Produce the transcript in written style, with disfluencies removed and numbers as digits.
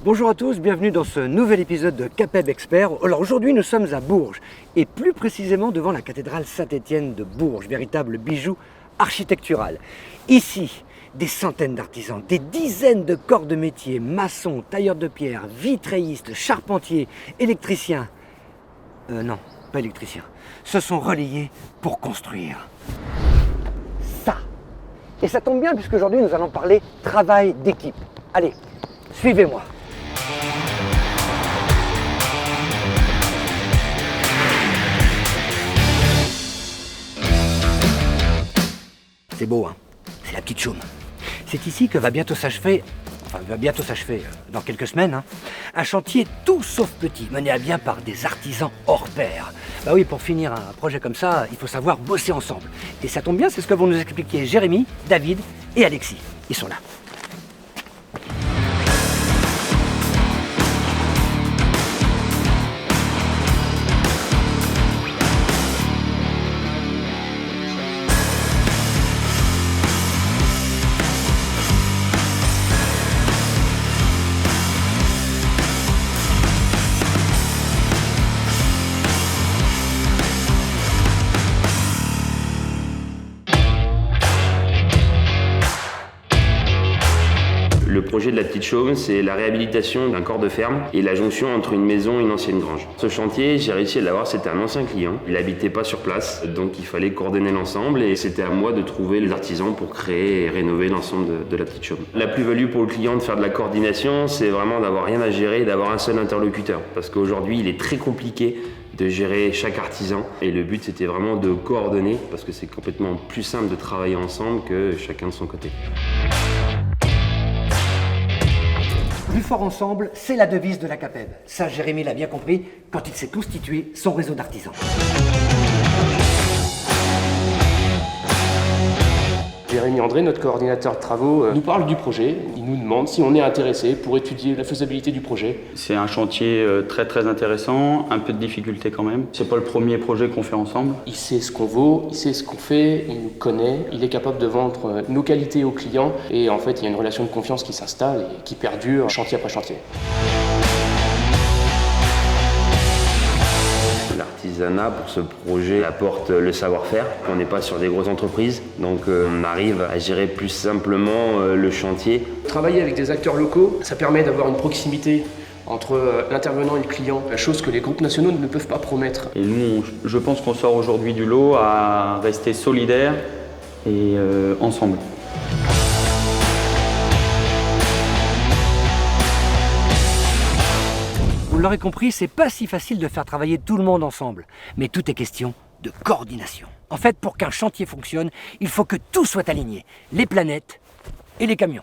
Bonjour à tous, bienvenue dans ce nouvel épisode de Capeb Expert. Alors aujourd'hui nous sommes à Bourges et plus précisément devant la cathédrale Saint-Étienne de Bourges, véritable bijou architectural. Ici, des centaines d'artisans, des dizaines de corps de métier, maçons, tailleurs de pierre, vitraillistes, charpentiers, électriciens. Non, pas électriciens. Se sont relayés pour construire ça. Et ça tombe bien puisqu'aujourd'hui nous allons parler travail d'équipe. Allez, suivez-moi. C'est beau, hein? C'est la petite chaume. C'est ici que va bientôt s'achever, dans quelques semaines, hein, un chantier tout sauf petit, mené à bien par des artisans hors pair. Bah oui, pour finir un projet comme ça, il faut savoir bosser ensemble. Et ça tombe bien, c'est ce que vont nous expliquer Jérémy, David et Alexis. Ils sont là. Le projet de la petite chaume, c'est la réhabilitation d'un corps de ferme et la jonction entre une maison et une ancienne grange. Ce chantier, j'ai réussi à l'avoir, c'était un ancien client. Il n'habitait pas sur place, donc il fallait coordonner l'ensemble et c'était à moi de trouver les artisans pour créer et rénover l'ensemble de la petite chaume. La plus-value pour le client de faire de la coordination, c'est vraiment d'avoir rien à gérer et d'avoir un seul interlocuteur. Parce qu'aujourd'hui, il est très compliqué de gérer chaque artisan et le but c'était vraiment de coordonner parce que c'est complètement plus simple de travailler ensemble que chacun de son côté. Plus fort ensemble, c'est la devise de la Capeb. Ça, Jérémy l'a bien compris quand il s'est constitué son réseau d'artisans. Jérémy André, notre coordinateur de travaux, nous parle du projet. Il nous demande si on est intéressé pour étudier la faisabilité du projet. C'est un chantier très intéressant, un peu de difficulté quand même. C'est pas le premier projet qu'on fait ensemble. Il sait ce qu'on vaut, il sait ce qu'on fait, il nous connaît, il est capable de vendre nos qualités aux clients et en fait il y a une relation de confiance qui s'installe et qui perdure chantier après chantier. L'artisanat pour ce projet apporte le savoir-faire. On n'est pas sur des grosses entreprises, donc on arrive à gérer plus simplement le chantier. Travailler avec des acteurs locaux, ça permet d'avoir une proximité entre l'intervenant et le client, la chose que les groupes nationaux ne peuvent pas promettre. Et nous, je pense qu'on sort aujourd'hui du lot à rester solidaires et ensemble. Vous l'aurez compris, c'est pas si facile de faire travailler tout le monde ensemble. Mais tout est question de coordination. En fait, pour qu'un chantier fonctionne, il faut que tout soit aligné. Les planètes et les camions.